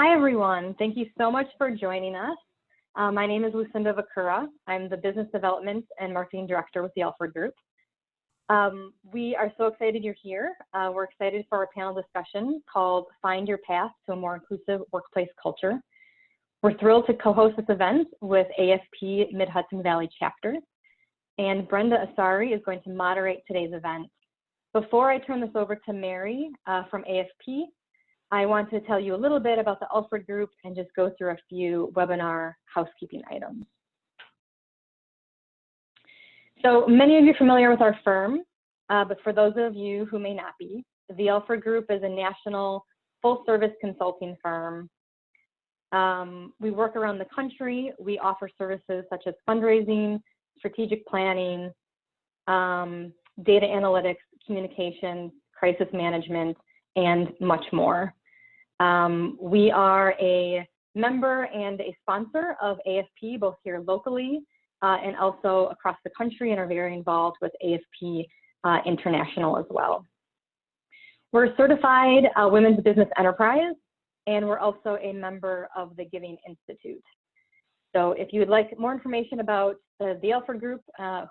Hi, everyone. Thank you so much for joining us. My name is Lucinda Vakura. I'm the Business Development and Marketing Director with the Alford Group. We are so excited you're here. We're excited for our panel discussion called Find Your Path to a More Inclusive Workplace Culture. We're thrilled to co-host this event with AFP Mid-Hudson Valley Chapter, and Brenda Asare is going to moderate today's event. Before I turn this over to Mary from AFP, I want to tell you a little bit about the Alford Group and just go through a few webinar housekeeping items. So many of you are familiar with our firm, but for those of you who may not be, the Alford Group is a national full-service consulting firm. We work around the country. We offer services such as fundraising, strategic planning, data analytics, communications, crisis management, and much more. We are a member and a sponsor of AFP, both here locally and also across the country, and are very involved with AFP International as well. We're a certified Women's Business Enterprise, and we're also a member of the Giving Institute. So if you would like more information about the Alford Group,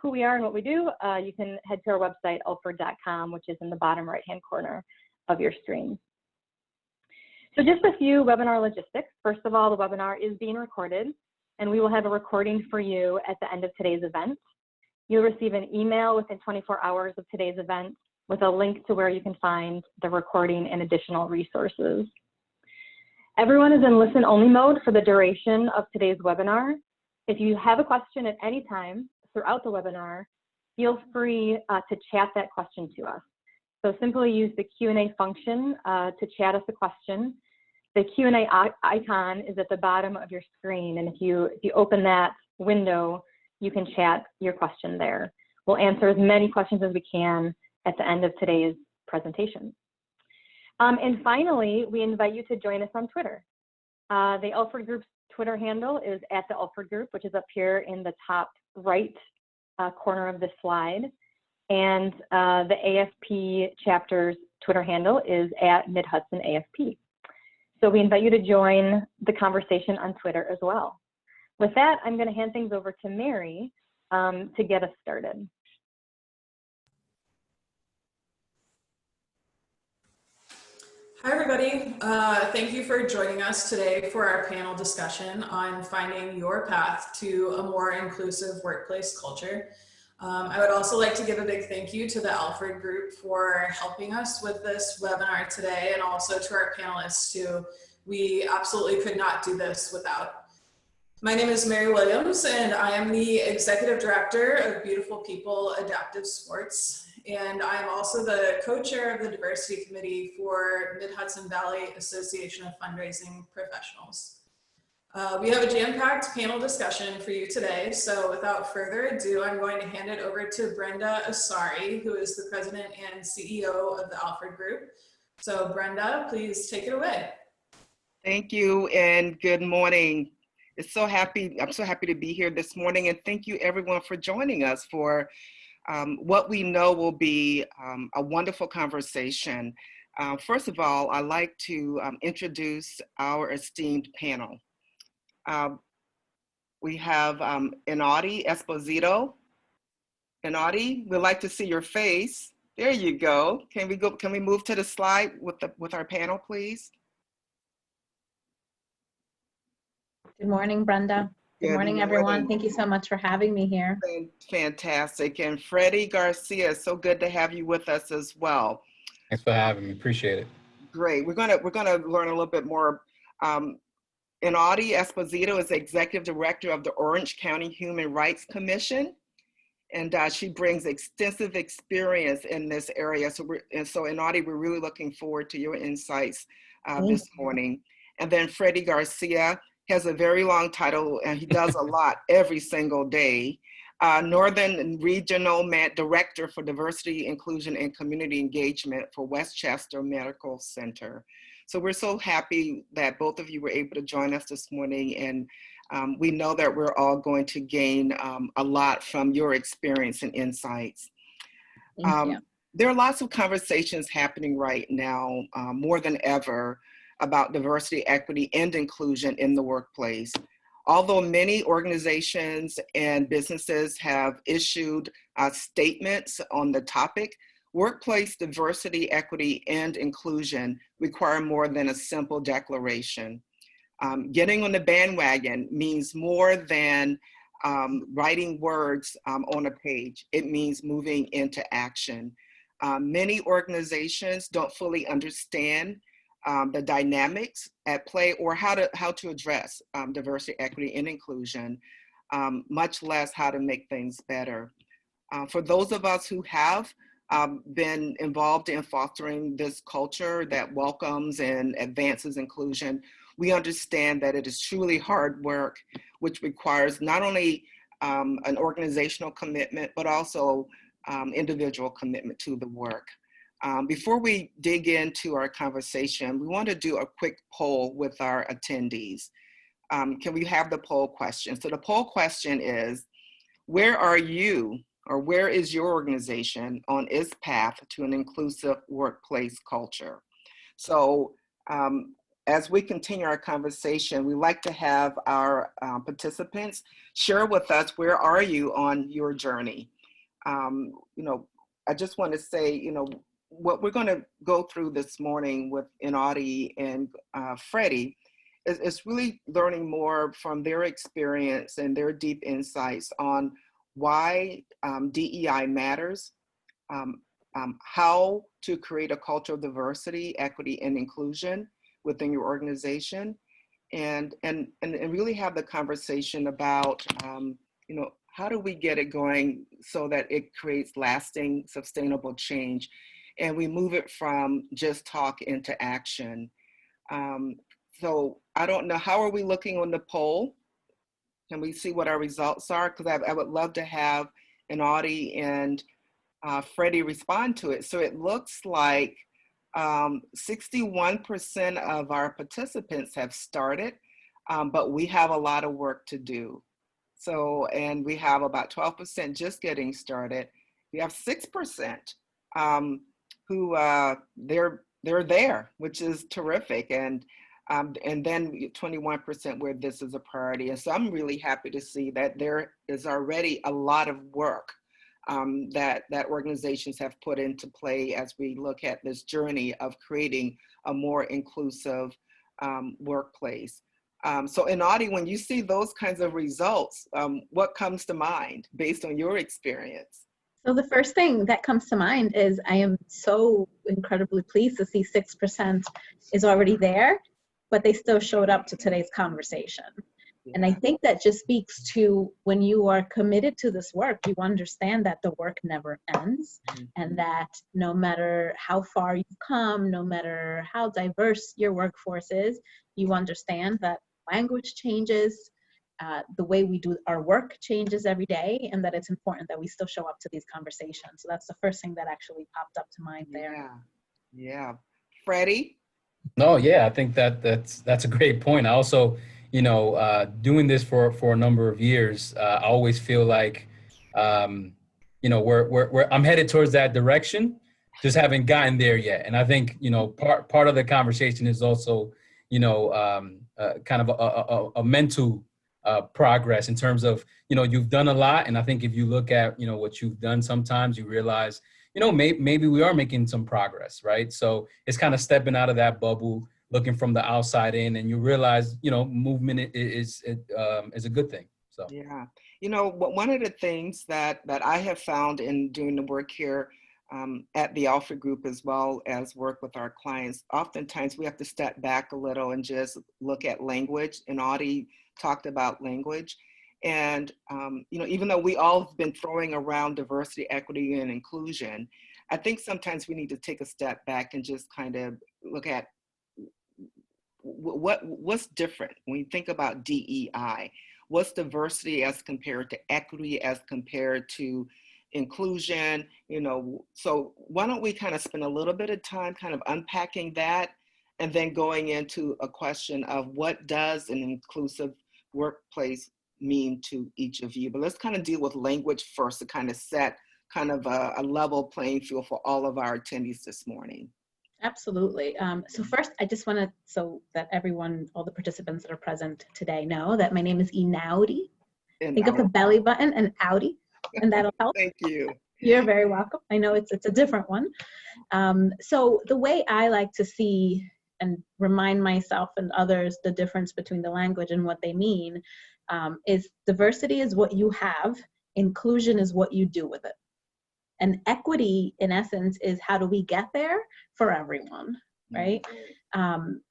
who we are and what we do, you can head to our website, alford.com, which is in the bottom right-hand corner of your screen. So just a few webinar logistics. First of all, the webinar is being recorded, and we will have a recording for you at the end of today's event. You'll receive an email within 24 hours of today's event with a link to where you can find the recording and additional resources. Everyone is in listen-only mode for the duration of today's webinar. If you have a question at any time throughout the webinar, feel free to chat that question to us. So simply use the Q&A function to chat us a question. The Q&A icon is at the bottom of your screen, and if you open that window, you can chat your question there. We'll answer as many questions as we can at the end of today's presentation. And finally, we invite you to join us on Twitter. The Alford Group's Twitter handle is @thealfordgroup, which is up here in the top right corner of this slide. And the AFP chapter's Twitter handle is @MidHudsonAFP. So we invite you to join the conversation on Twitter as well. With that, I'm going to hand things over to Mary to get us started. Hi, everybody. Thank you for joining us today for our panel discussion on finding your path to a more inclusive workplace culture. I would also like to give a big thank you to the Alford Group for helping us with this webinar today, and also to our panelists who we absolutely could not do this without. My name is Mary Williams, and I am the Executive Director of Beautiful People Adaptive Sports. And I am also the co-chair of the Diversity Committee for Mid-Hudson Valley Association of Fundraising Professionals. We have a jam-packed panel discussion for you today. So without further ado, I'm going to hand it over to Brenda Asare, who is the President and CEO of the Alford Group. So Brenda, please take it away. Thank you and good morning. I'm so happy to be here this morning, and thank you everyone for joining us for what we know will be a wonderful conversation. First of all, I'd like to introduce our esteemed panel. We have Inaudy, Esposito. Inaudy, we'd like to see your face. There you go. Can we move to the slide with our panel, please? Good morning, Brenda. Good morning, everyone. Thank you so much for having me here. Fantastic. And Freddie Garcia, so good to have you with us as well. Thanks for having me. Appreciate it. Great. We're gonna learn a little bit more. Inaudy Esposito is the Executive Director of the Orange County Human Rights Commission, and she brings extensive experience in this area. So Inaudy, we're really looking forward to your insights this morning. And then Freddie Garcia has a very long title, and he does a lot every single day. Northern Regional Director for Diversity, Inclusion, and Community Engagement for Westchester Medical Center. So we're so happy that both of you were able to join us this morning, and we know that we're all going to gain a lot from your experience and insights. Thank you. There are lots of conversations happening right now, more than ever, about diversity, equity, and inclusion in the workplace. Although many organizations and businesses have issued statements on the topic, workplace diversity, equity, and inclusion require more than a simple declaration. Getting on the bandwagon means more than writing words on a page. It means moving into action. Many organizations don't fully understand the dynamics at play or how to address diversity, equity, and inclusion, much less how to make things better. For those of us who have been involved in fostering this culture that welcomes and advances inclusion, we understand that it is truly hard work, which requires not only an organizational commitment, but also individual commitment to the work. Before we dig into our conversation, we want to do a quick poll with our attendees. Can we have the poll question? So the poll question is, where are you, or where is your organization on its path to an inclusive workplace culture? So as we continue our conversation, we like to have our participants share with us, where are you on your journey? I just want to say, what we're going to go through this morning with Inaudy and Freddie is really learning more from their experience and their deep insights on why DEI matters, how to create a culture of diversity, equity, and inclusion within your organization, and really have the conversation about, how do we get it going so that it creates lasting, sustainable change, and we move it from just talk into action. So I don't know, how are we looking on the poll? Can we see what our results are? Because I would love to have Inaudy and Freddie respond to it. So it looks like 61% of our participants have started, but we have a lot of work to do. So, and we have about 12% just getting started. We have 6% who they're there, which is terrific. And then 21% where this is a priority. And so I'm really happy to see that there is already a lot of work that organizations have put into play as we look at this journey of creating a more inclusive workplace. So Inaudy, when you see those kinds of results, what comes to mind based on your experience? So the first thing that comes to mind is I am so incredibly pleased to see 6% is already there, but they still showed up to today's conversation. Yeah. And I think that just speaks to when you are committed to this work, you understand that the work never ends, and that no matter how far you've come, no matter how diverse your workforce is, you understand that language changes, the way we do our work changes every day, and that it's important that we still show up to these conversations. So that's the first thing that actually popped up to mind there. Yeah. Freddie? No, yeah, I think that's a great point. I also, doing this for a number of years, I always feel like, I'm headed towards that direction, just haven't gotten there yet. And I think, part of the conversation is also, kind of a mental progress in terms of, you've done a lot. And I think if you look at, what you've done, sometimes you realize, maybe we are making some progress, right? So it's kind of stepping out of that bubble, looking from the outside in, and you realize, movement is a good thing. So yeah, one of the things that I have found in doing the work here at the Alford group, as well as work with our clients, oftentimes we have to step back a little and just look at language. And Audie talked about language. And, even though we all have been throwing around diversity, equity, and inclusion, I think sometimes we need to take a step back and just kind of look at what's different when you think about DEI. What's diversity as compared to equity, as compared to inclusion? So why don't we kind of spend a little bit of time kind of unpacking that, and then going into a question of what does an inclusive workplace mean to each of you. But let's kind of deal with language first to kind of set kind of a level playing field for all of our attendees this morning. Absolutely. So first, I just want to, so that everyone, all the participants that are present today know that my name is Inaudy. Think of the belly button and Audi, and that'll help. Thank you. You're very welcome. I know it's a different one. So the way I like to see and remind myself and others the difference between the language and what they mean is diversity is what you have, inclusion is what you do with it. And equity, in essence, is how do we get there for everyone, right?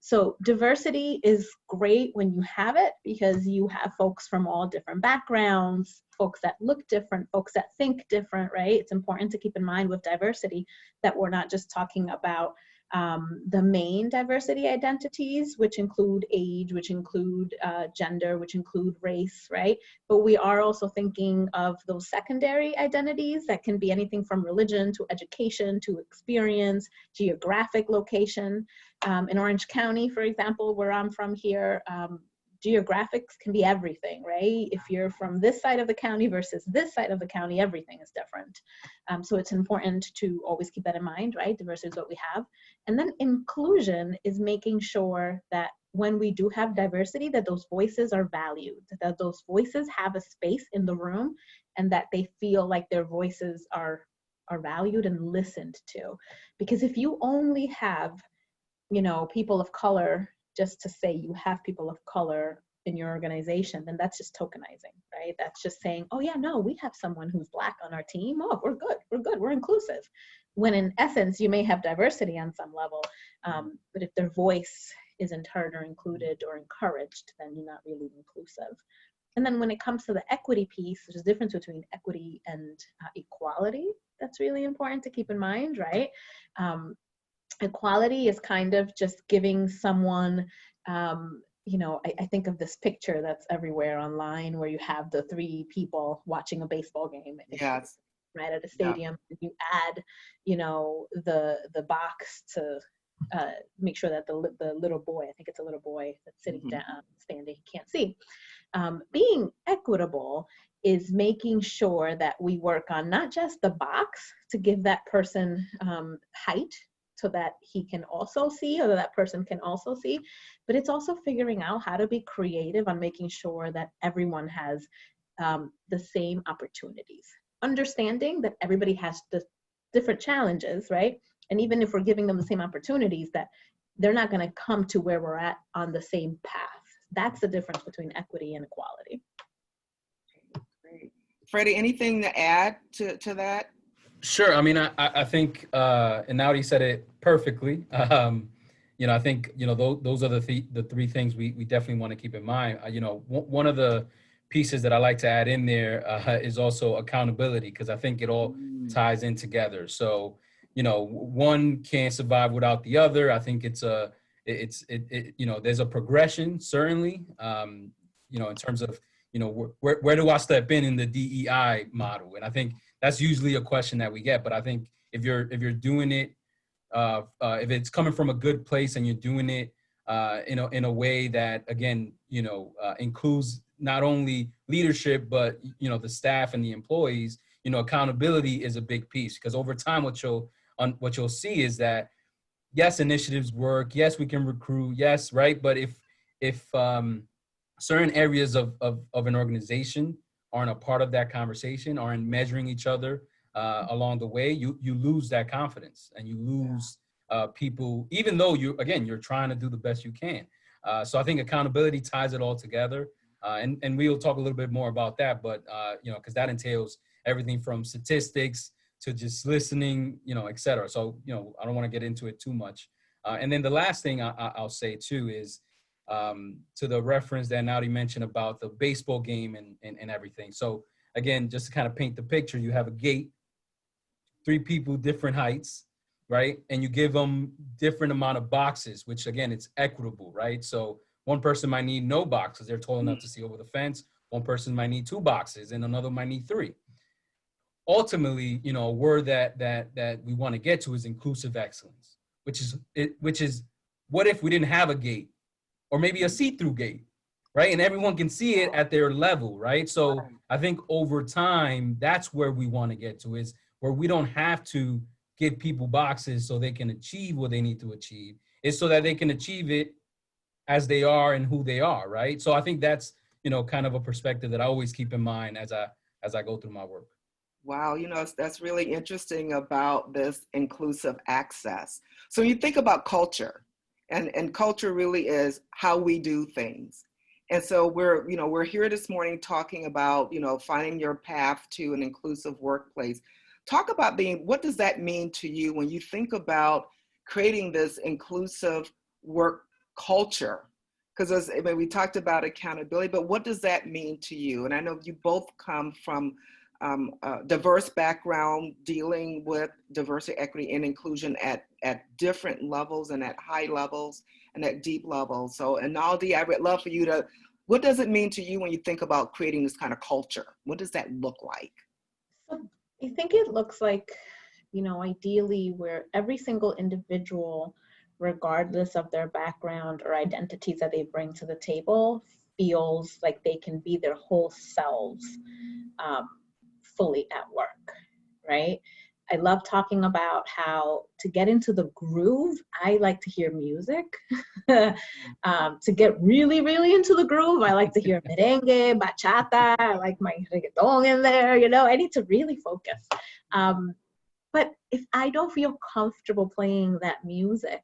So diversity is great when you have it because you have folks from all different backgrounds, folks that look different, folks that think different, right? It's important to keep in mind with diversity that we're not just talking about the main diversity identities, which include age, which include gender, which include race, right? But we are also thinking of those secondary identities that can be anything from religion to education to experience, geographic location. In Orange County, for example, where I'm from here, geographics can be everything, right? If you're from this side of the county versus this side of the county, everything is different. So it's important to always keep that in mind, right? Diversity is what we have. And then inclusion is making sure that when we do have diversity, that those voices are valued, that those voices have a space in the room and that they feel like their voices are valued and listened to. Because if you only have, you know, people of color, just to say you have people of color in your organization, then that's just tokenizing, right? That's just saying, oh yeah, no, we have someone who's Black on our team. Oh, we're good, we're inclusive. When in essence, you may have diversity on some level, but if their voice isn't heard or included or encouraged, then you're not really inclusive. And then when it comes to the equity piece, there's a difference between equity and equality. That's really important to keep in mind, right? Equality is kind of just giving someone, you know, I think of this picture that's everywhere online where you have the 3 people watching a baseball game. Yes. Right at a stadium, and you add, you know, the box to make sure that the little boy, I think it's a little boy that's sitting down, standing, he can't see. Being equitable is making sure that we work on not just the box to give that person height so that he can also see or that person can also see, but it's also figuring out how to be creative on making sure that everyone has the same opportunities. Understanding that everybody has the different challenges, right? And even if we're giving them the same opportunities, that they're not going to come to where we're at on the same path. That's the difference between equity and equality. Great. Freddie, anything to add to that? Sure. I mean, I think Inaudy said it perfectly. You know, I think, you know, those are the 3 things we definitely want to keep in mind. You know, one of the pieces that I like to add in there is also accountability, because I think it all ties in together. So, you know, one can't survive without the other. I think it's you know, there's a progression, certainly, you know, in terms of, you know, where do I step in the DEI model? And I think that's usually a question that we get. But I think if you're doing it, if it's coming from a good place and you're doing it in a way that, again, you know, includes not only leadership, but, you know, the staff and the employees, you know, accountability is a big piece, because over time, what you'll see is that, yes, initiatives work. Yes, we can recruit. Yes. Right. But if certain areas of an organization aren't a part of that conversation, aren't measuring each other along the way, you lose that confidence and you lose people, even though you're trying to do the best you can. So I think accountability ties it all together. And we'll talk a little bit more about that, but, you know, because that entails everything from statistics to just listening, you know, et cetera. So, you know, I don't want to get into it too much. And then the last thing I'll say too is to the reference that Naudi mentioned about the baseball game and everything. So again, just to kind of paint the picture, you have a gate, 3 people, different heights, right? And you give them different amount of boxes, which again, it's equitable, right? So one person might need no boxes. They're tall enough to see over the fence. One person might need 2 boxes and another might need 3. Ultimately, you know, a word that we want to get to is inclusive excellence, which is what if we didn't have a gate or maybe a see-through gate, right? And everyone can see it at their level, right? So I think over time, that's where we want to get to, is where we don't have to give people boxes so they can achieve what they need to achieve. It's so that they can achieve it as they are and who they are, right? So I think that's, kind of a perspective that I always keep in mind as I go through my work. Wow, that's really interesting about this inclusive access. So you think about culture, and culture really is how we do things. And so we're here this morning talking about, finding your path to an inclusive workplace. Talk about what does that mean to you when you think about creating this inclusive work culture? Because we talked about accountability, but what does that mean to you? And I know you both come from a diverse background, dealing with diversity, equity, and inclusion at different levels and at high levels and at deep levels. So Inaudy, I would love for you to, what does it mean to you when you think about creating this kind of culture? What does that look like? So I think it looks like, ideally where every single individual, regardless of their background or identities that they bring to the table, feels like they can be their whole selves fully at work, right? I love talking about how to get into the groove, I like to hear music. To get really, really into the groove, I like to hear merengue, bachata, I like my reggaeton in there, I need to really focus. But if I don't feel comfortable playing that music,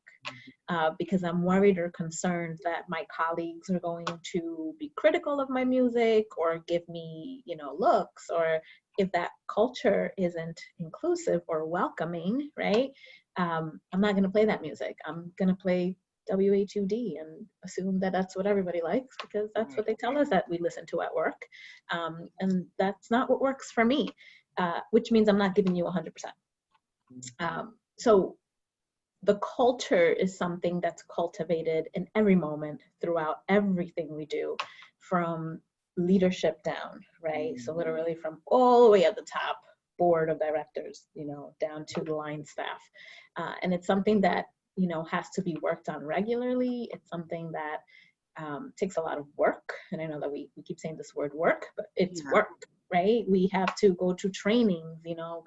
because I'm worried or concerned that my colleagues are going to be critical of my music or give me, looks, or if that culture isn't inclusive or welcoming, right? I'm not going to play that music. I'm going to play WHUD and assume that that's what everybody likes because that's what they tell us that we listen to at work. And that's not what works for me, which means I'm not giving you 100%. So the culture is something that's cultivated in every moment throughout everything we do, from leadership down, right? So literally from all the way at the top, board of directors, down to the line staff. And it's something that, has to be worked on regularly. It's something that takes a lot of work. And I know that we keep saying this word work, but it's work, right? We have to go to trainings,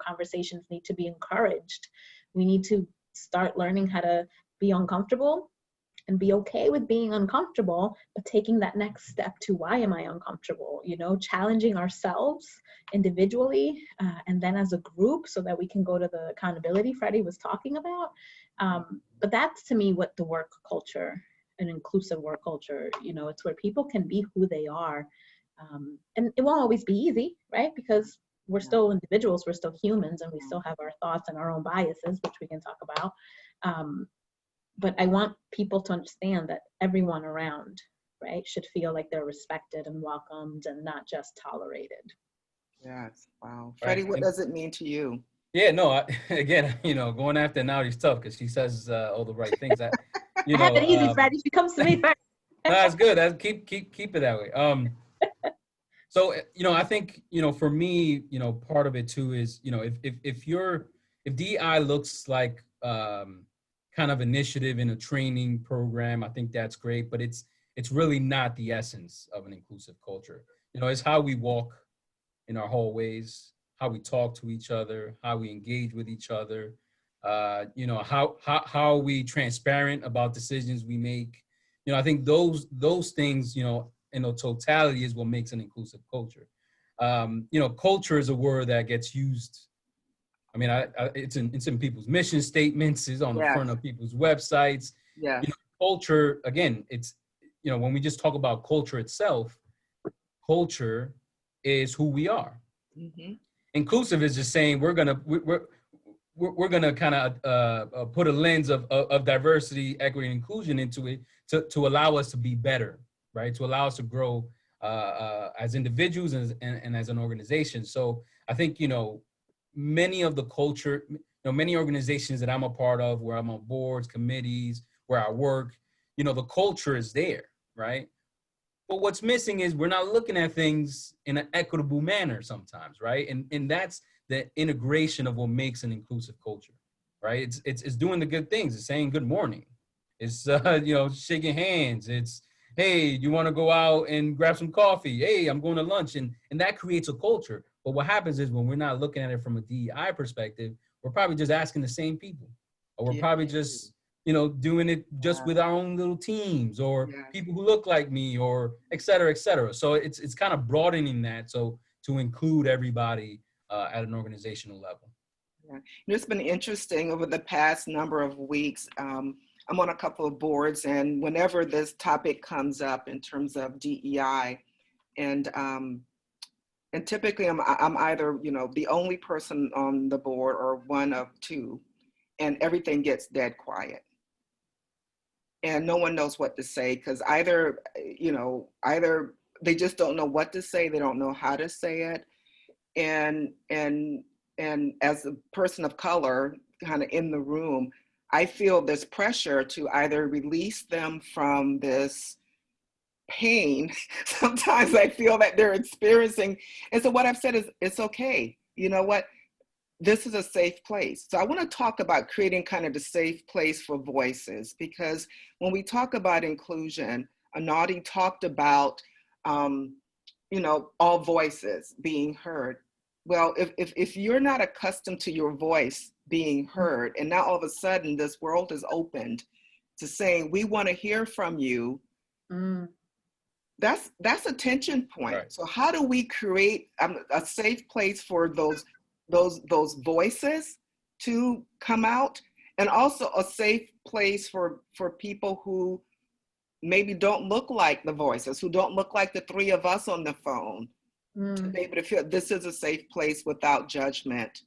conversations need to be encouraged. We need to start learning how to be uncomfortable and be okay with being uncomfortable, but taking that next step to why am I uncomfortable, challenging ourselves individually and then as a group so that we can go to the accountability Freddie was talking about. But that's to me what the work culture, an inclusive work culture, it's where people can be who they are. And it won't always be easy, right? Because we're still individuals, we're still humans, and we still have our thoughts and our own biases, which we can talk about. But I want people to understand that everyone around, right, should feel like they're respected and welcomed and not just tolerated. Yes, wow. Freddie, what does it mean to you? Yeah, no, again, going after Inaudy is tough because she says all the right things. I have it easy, Freddie. She comes to me first. No, that's good. Keep it that way. So, I think, for me, part of it too is, if DEI looks like kind of initiative in a training program, I think that's great, but it's really not the essence of an inclusive culture. It's how we walk in our hallways, how we talk to each other, how we engage with each other, how we transparent about decisions we make. I think those things, in the totality is what makes an inclusive culture. Culture is a word that gets used. I mean, it's in people's mission statements, it's on the front of people's websites. Yeah. Culture, again, it's, when we just talk about culture itself, culture is who we are. Mm-hmm. Inclusive is just saying we're gonna kind of put a lens of diversity, equity, and inclusion into it to allow us to be better, right? To allow us to grow as individuals and as an organization. So I think, many of the culture, many organizations that I'm a part of, where I'm on boards, committees, where I work, the culture is there, right? But what's missing is we're not looking at things in an equitable manner sometimes, right? And that's the integration of what makes an inclusive culture, right? It's doing the good things. It's saying good morning. It's shaking hands. It's, hey, you want to go out and grab some coffee? Hey, I'm going to lunch, and that creates a culture. But what happens is when we're not looking at it from a DEI perspective, we're probably just asking the same people, or we're Yeah. probably just, you know, doing it just with our own little teams, or people who look like me, or et cetera, et cetera. So it's kind of broadening that, so to include everybody at an organizational level. Yeah. It's been interesting over the past number of weeks. I'm on a couple of boards, and whenever this topic comes up in terms of DEI, and typically I'm either, you know, the only person on the board or one of two, and everything gets dead quiet. And no one knows what to say, because either they just don't know what to say, they don't know how to say it. And as a person of color kind of in the room, I feel this pressure to either release them from this pain. Sometimes I feel that they're experiencing. And so what I've said is, it's okay. You know what? This is a safe place. So I want to talk about creating kind of the safe place for voices, because when we talk about inclusion, Inaudy talked about, you know, all voices being heard. Well, if you're not accustomed to your voice being heard, and now all of a sudden this world is opened to saying, we want to hear from you, that's a tension point. Right. So how do we create a safe place for those voices to come out, and also a safe place for people who maybe don't look like the voices, who don't look like the three of us on the phone, to be able to feel this is a safe place without judgment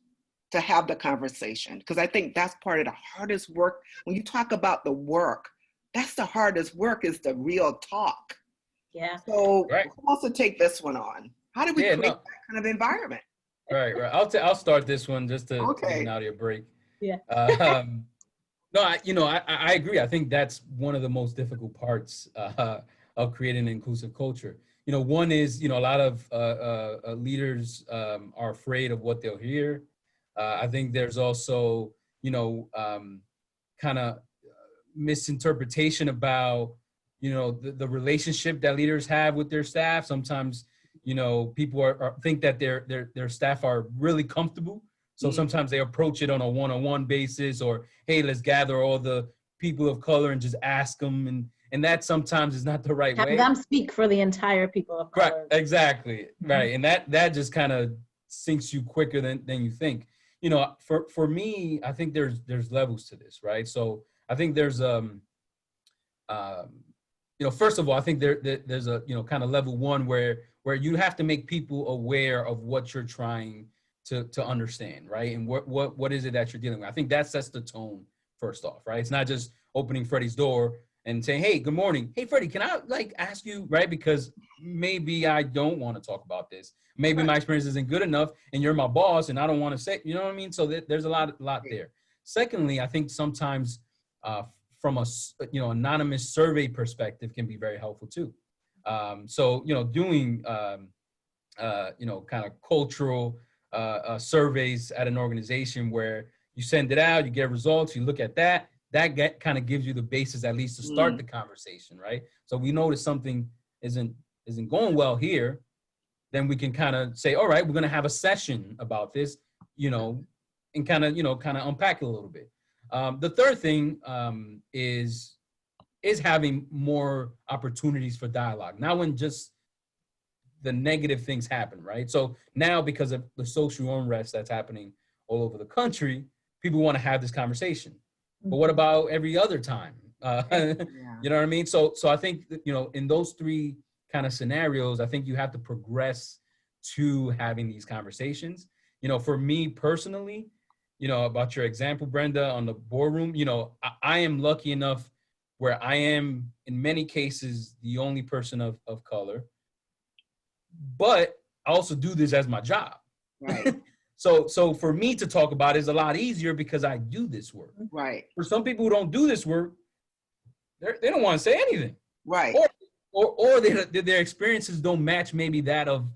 to have the conversation. Because I think that's part of the hardest work. When you talk about the work, that's the hardest work, is the real talk. Yeah. So who wants to take this one on? How do we create that kind of environment? Right. I'll start this one just to give Nadia a break. Yeah. No, I agree. I think that's one of the most difficult parts of creating an inclusive culture. You know, one is, you know, a lot of leaders are afraid of what they'll hear. I think there's also, you know, kind of misinterpretation about, you know, the relationship that leaders have with their staff. Sometimes, you know, people think that their staff are really comfortable. So sometimes they approach it on a one-on-one basis, or, hey, let's gather all the people of color and just ask them. And that sometimes is not the right way. Have them speak for the entire people of color. Right, exactly, right. And that just kind of sinks you quicker than you think. You know, for me, I think there's levels to this, right? So I think there's, you know, first of all, I think there's a, you know, kind of level one where you have to make people aware of what you're trying to understand, right? And what is it that you're dealing with? I think that sets the tone first off, right? It's not just opening Freddie's door and saying, hey, good morning. Hey, Freddie, can I ask you, right? Because maybe I don't want to talk about this. Maybe my experience isn't good enough and you're my boss and I don't want to say, you know what I mean? So there's a lot there. Secondly, I think sometimes from a, you know, anonymous survey perspective can be very helpful too. So, you know, doing, you know, kind of cultural surveys at an organization where you send it out, you get results, you look at that kind of gives you the basis at least to start the conversation, right? So we notice something isn't going well here, then we can kind of say, all right, we're going to have a session about this, you know, and kind of unpack it a little bit. The third thing is having more opportunities for dialogue, not when just the negative things happen, right? So now, because of the social unrest that's happening all over the country, people want to have this conversation. But what about every other time? You know what I mean? So I think, you know, in those three kind of scenarios, I think you have to progress to having these conversations. You know, for me personally, you know, about your example, Brenda, on the boardroom, you know, I am lucky enough where I am, in many cases, the only person of color. But I also do this as my job. Right. So for me to talk about it is a lot easier because I do this work. Right. For some people who don't do this work, they don't want to say anything. Right. Or their experiences don't match maybe that of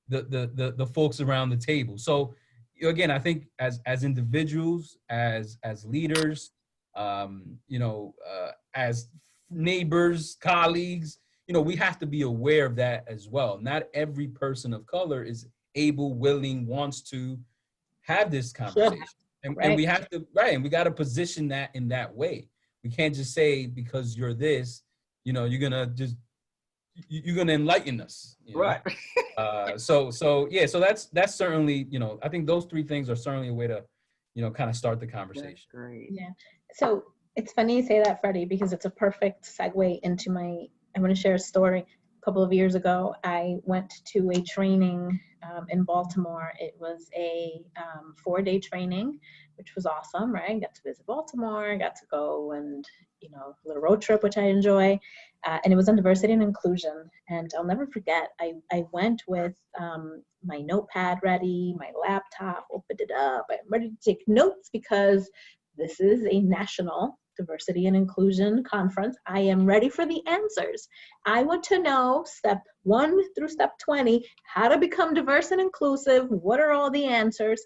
the folks around the table. So again, I think as individuals, as leaders, you know, as neighbors, colleagues, you know, we have to be aware of that as well. Not every person of color is able, willing, wants to have this conversation. And we have to, right, and we got to position that in that way. We can't just say, because you're this, you know, you're going to enlighten us. You know? Right. So that's certainly, you know, I think those three things are certainly a way to, you know, kind of start the conversation. That's great. Yeah. So it's funny you say that, Freddie, because it's a perfect segue into I want to share a story. A couple of years ago, I went to a training in Baltimore. It was a 4-day training, which was awesome, right? I got to visit Baltimore, I got to go and, you know, a little road trip, which I enjoy. And it was on diversity and inclusion. And I'll never forget, I went with my notepad ready, my laptop, opened it up. I'm ready to take notes because this is a national diversity and inclusion conference. I am ready for the answers. I want to know step 1 through step 20, how to become diverse and inclusive. What are all the answers?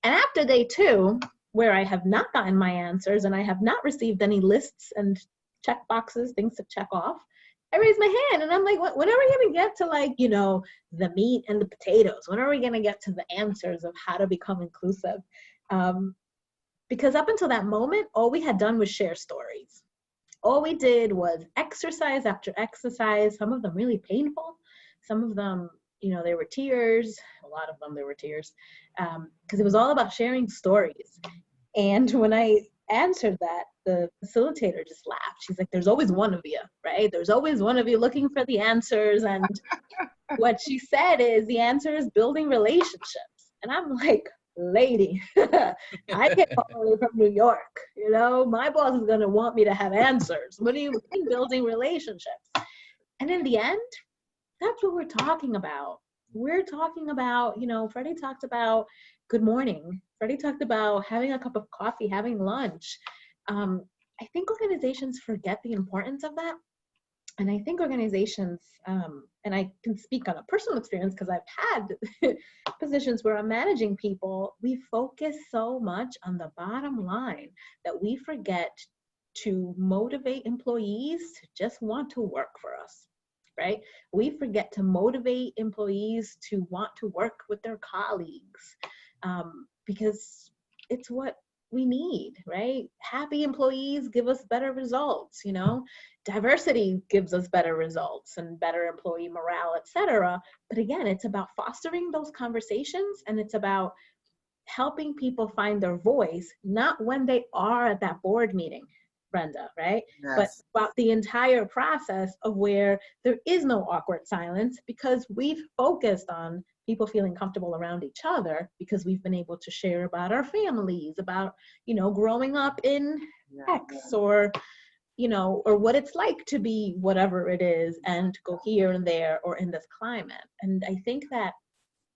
And after day 2, where I have not gotten my answers and I have not received any lists and check boxes, things to check off, I raise my hand and I'm like, when are we going to get to, like, you know, the meat and the potatoes? When are we going to get to the answers of how to become inclusive? Because up until that moment, all we had done was share stories. All we did was exercise after exercise, some of them really painful. Some of them, you know, there were tears. A lot of them, there were tears. Because it was all about sharing stories. And when I answered that, the facilitator just laughed. She's like, there's always one of you, right? There's always one of you looking for the answers. And what she said is the answer is building relationships. And I'm like, lady, I came all the way from New York. You know, my boss is going to want me to have answers. What do you mean building relationships? And in the end, that's what we're talking about. We're talking about, you know, Freddie talked about good morning. Freddie talked about having a cup of coffee, having lunch. I think organizations forget the importance of that. And I think organizations, and I can speak on a personal experience because I've had positions where I'm managing people, we focus so much on the bottom line that we forget to motivate employees to just want to work for us, right? We forget to motivate employees to want to work with their colleagues because it's what we need, right? Happy employees give us better results, you know? Diversity gives us better results and better employee morale, etc. But again, it's about fostering those conversations, and it's about helping people find their voice, not when they are at that board meeting, Brenda, right? Yes. But about the entire process of where there is no awkward silence because we've focused on people feeling comfortable around each other because we've been able to share about our families, about, you know, growing up in X or, you know, or what it's like to be whatever it is and go here and there or in this climate. And I think that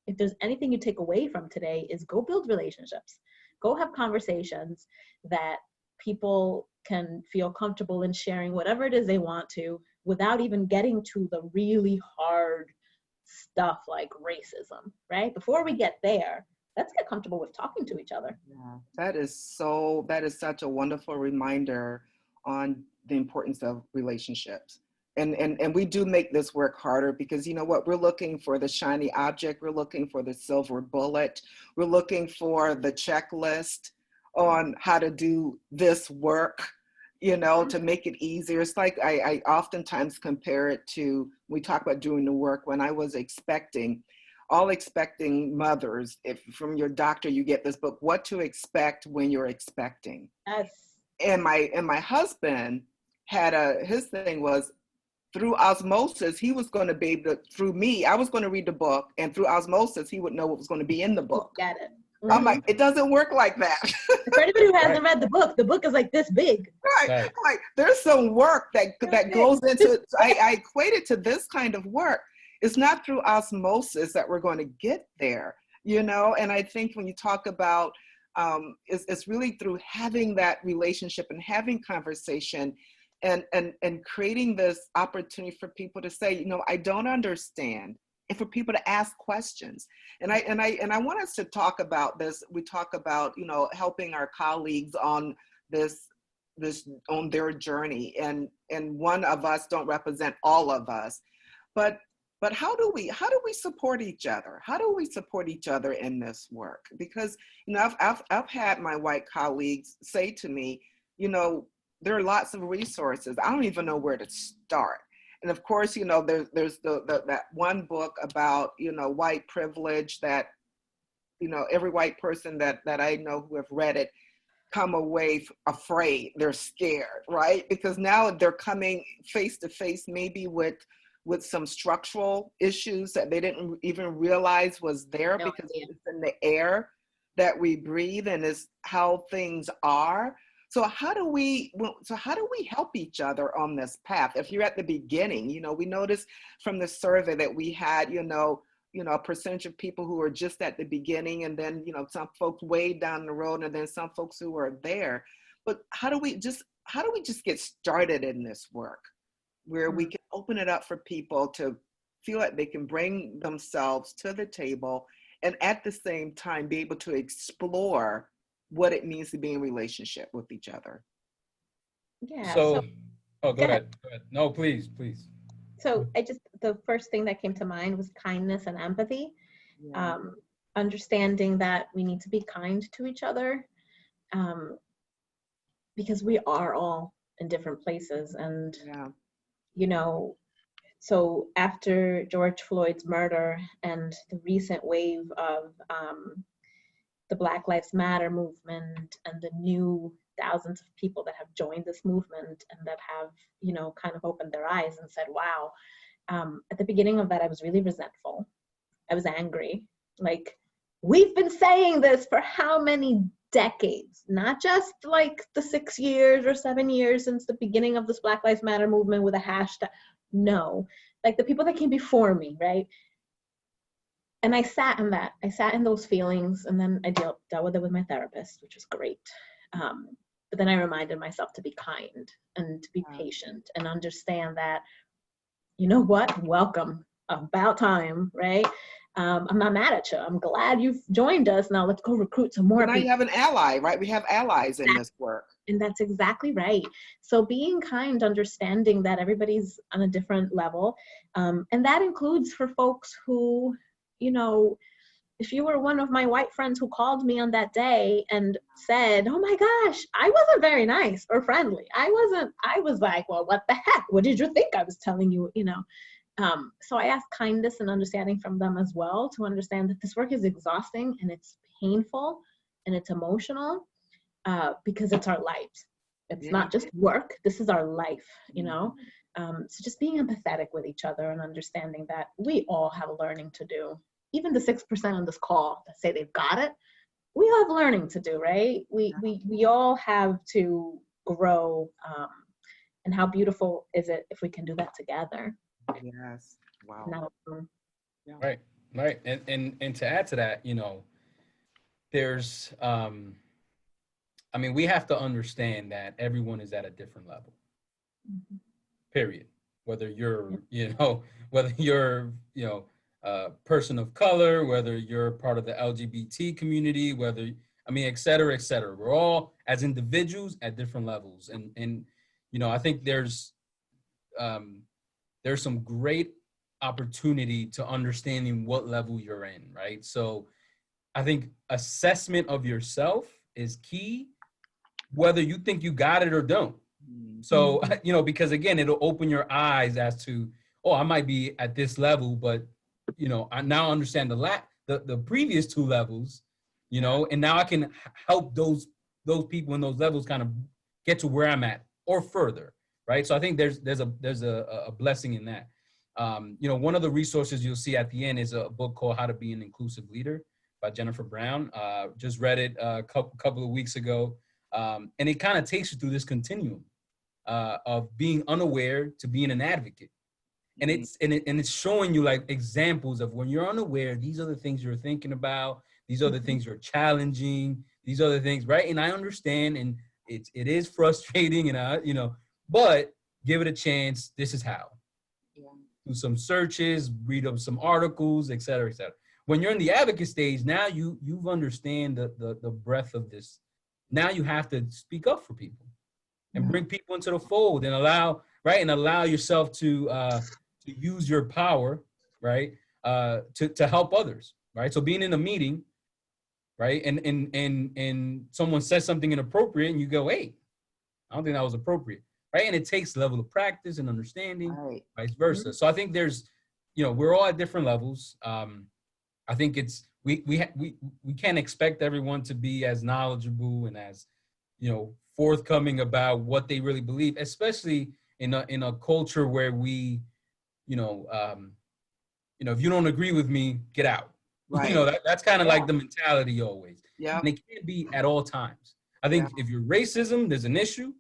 if there's anything you take away from today is go build relationships, go have conversations that people can feel comfortable in sharing whatever it is they want to without even getting to the really hard stuff like racism, right? Before we get there, let's get comfortable with talking to each other. Yeah, that is such a wonderful reminder on the importance of relationships. And we do make this work harder because, you know what, we're looking for the shiny object, we're looking for the silver bullet, we're looking for the checklist on how to do this work, you know, to make it easier. It's like I oftentimes compare it to, we talk about doing the work when I was expecting mothers, if from your doctor you get this book, What to Expect When You're Expecting. Yes. And my husband had his thing was through osmosis, he was going to be able to, through me, I was going to read the book, and through osmosis, he would know what was going to be in the book. Got it. Mm-hmm. I'm like, it doesn't work like that. For anybody who hasn't read the book is like this big. Right. Like, there's some work that goes into, I equate it to this kind of work. It's not through osmosis that we're going to get there, you know? And I think when you talk about, it's really through having that relationship and having conversation and creating this opportunity for people to say, you know, I don't understand, and for people to ask questions. And I want us to talk about this. We talk about, you know, helping our colleagues on this on their journey, and one of us don't represent all of us, but But how do we support each other? How do we support each other in this work? Because, you know, I've had my white colleagues say to me, you know, there are lots of resources. I don't even know where to start. And of course, you know, there's that one book about, you know, white privilege that, you know, every white person that I know who have read it come away afraid. They're scared, right? Because now they're coming face to face maybe with some structural issues that they didn't even realize was there, because it's in the air that we breathe and is how things are. So how do we help each other on this path? If you're at the beginning, you know, we noticed from the survey that we had, you know, a percentage of people who are just at the beginning, and then, you know, some folks way down the road, and then some folks who are there. But how do we just get started in this work where we can open it up for people to feel like they can bring themselves to the table and at the same time be able to explore what it means to be in relationship with each other? Yeah. So, oh, go go ahead. No, please. So the first thing that came to mind was kindness and empathy. Yeah. Understanding that we need to be kind to each other, because we are all in different places. And, you know, so after George Floyd's murder and the recent wave of the Black Lives Matter movement and the new thousands of people that have joined this movement and that have, you know, kind of opened their eyes and said, wow, at the beginning of that, I was really resentful. I was angry. Like, we've been saying this for how many decades? Not just like the 6 years or 7 years since the beginning of this Black Lives Matter movement with a hashtag. No, like the people that came before me, right? And I sat in that. I sat in those feelings, and then I dealt with it with my therapist, which was great. But then I reminded myself to be kind and to be patient and understand that, you know what, welcome, about time, right? I'm not mad at you. I'm glad you've joined us. Now let's go recruit some more Now people. you have an ally, right? We have allies in this work. And that's exactly right. So being kind, understanding that everybody's on a different level. And that includes for folks who, you know, if you were one of my white friends who called me on that day and said, oh my gosh, I wasn't very nice or friendly. I was like, well, what the heck? What did you think I was telling you, you know? So I ask kindness and understanding from them as well, to understand that this work is exhausting and it's painful and it's emotional, because it's our lives. It's not just work. This is our life, you know? So just being empathetic with each other and understanding that we all have learning to do. Even the 6% on this call that say they've got it, we all have learning to do, right? We all have to grow, and how beautiful is it if we can do that together? Yes. Wow. Now, Right. And to add to that, you know, there's, I mean, we have to understand that everyone is at a different level. Period. Whether you're, you know, person of color, whether you're part of the LGBT community, whether, I mean, et cetera, et cetera. We're all as individuals at different levels. And you know, I think there's some great opportunity to understanding what level you're in, right? So I think assessment of yourself is key, whether you think you got it or don't. So, you know, because again, it'll open your eyes as to, oh, I might be at this level, but, you know, I now understand the previous two levels, you know, and now I can help those people in those levels kind of get to where I'm at or further, right? So I think there's a blessing in that. You know, one of the resources you'll see at the end is a book called How to Be an Inclusive Leader by Jennifer Brown. Just read it a couple of weeks ago. And it kind of takes you through this continuum of being unaware to being an advocate. And it's showing you like examples of when you're unaware, these are the things you're thinking about, these are the things you're challenging, these are the things, right? And I understand, and it is frustrating, and you know, but give it a chance. This is how. Do some searches, read up some articles, et cetera, et cetera. When you're in the advocate stage, now you've understand the breadth of this. Now you have to speak up for people and bring people into the fold and allow yourself to use your power right? To help others, right? So being in a meeting, right? And someone says something inappropriate and you go, hey, I don't think that was appropriate, right? And it takes level of practice and understanding, Right. vice versa. So I think there's, we're all at different levels. I think it's, we can't expect everyone to be as knowledgeable and as, forthcoming about what they really believe, especially in a culture where we, if you don't agree with me, get out. Right. That's kind of like the mentality always. Yeah. And it can't be at all times. I think if you're racism, there's an issue.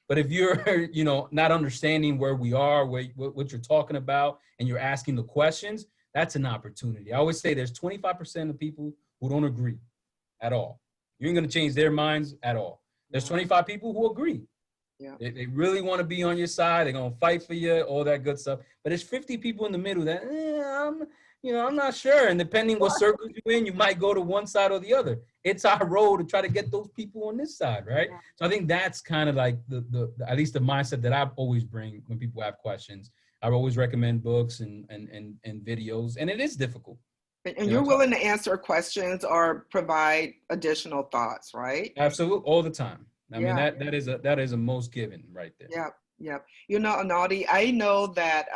But if you're, not understanding where we are, what you're talking about, and you're asking the questions, that's an opportunity. I always say there's 25% of people who don't agree at all. You ain't going to change their minds at all. There's 25 people who agree. Yeah. They really want to be on your side. They're going to fight for you, all that good stuff. But there's 50 people in the middle that, I'm not sure. And depending what circles you're in, you might go to one side or the other. It's our role to try to get those people on this side, right? Yeah. So I think that's kind of like the at least the mindset that I always bring when people have questions. I always recommend books and videos, and it is difficult. And you're willing to answer questions or provide additional thoughts, right? Absolutely, all the time. I mean, that is a most given right there. Yeah, yeah. Inaudy, I know that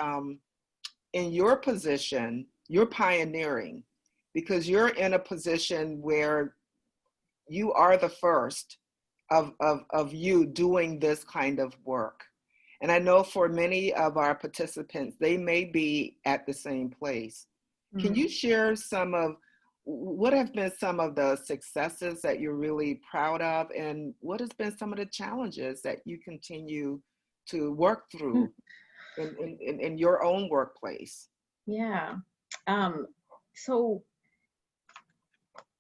in your position, you're pioneering because you're in a position where you are the first of you doing this kind of work. And I know for many of our participants, they may be at the same place. Mm-hmm. Can you share what have been some of the successes that you're really proud of, and what has been some of the challenges that you continue to work through in your own workplace? Yeah. So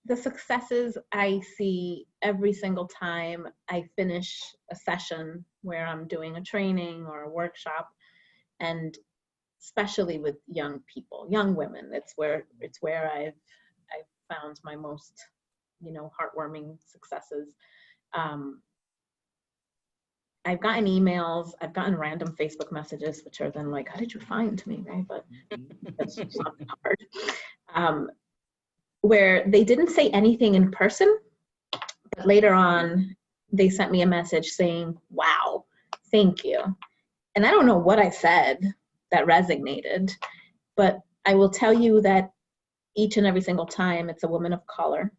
the successes I see every single time I finish a session where I'm doing a training or a workshop, and especially with young people, young women, it's where I've found my most, heartwarming successes. I've gotten emails, I've gotten random Facebook messages, which are then like, how did you find me, right? But that's not hard. Where they didn't say anything in person, but later on, they sent me a message saying, wow, thank you. And I don't know what I said that resonated, but I will tell you that each and every single time it's a woman of color.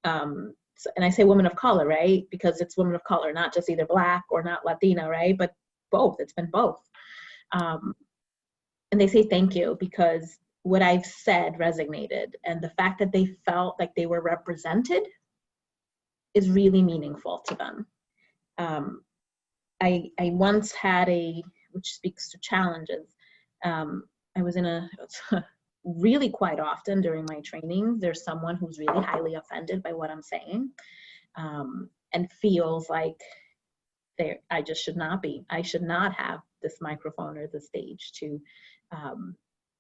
And I say woman of color, right? Because it's women of color, not just either Black or not Latina, right? But both, it's been both. And they say thank you because what I've said resonated, and the fact that they felt like they were represented is really meaningful to them. I once had which speaks to challenges. I was in really quite often during my trainings, there's someone who's really highly offended by what I'm saying, and feels like I just should not be. I should not have this microphone or the stage to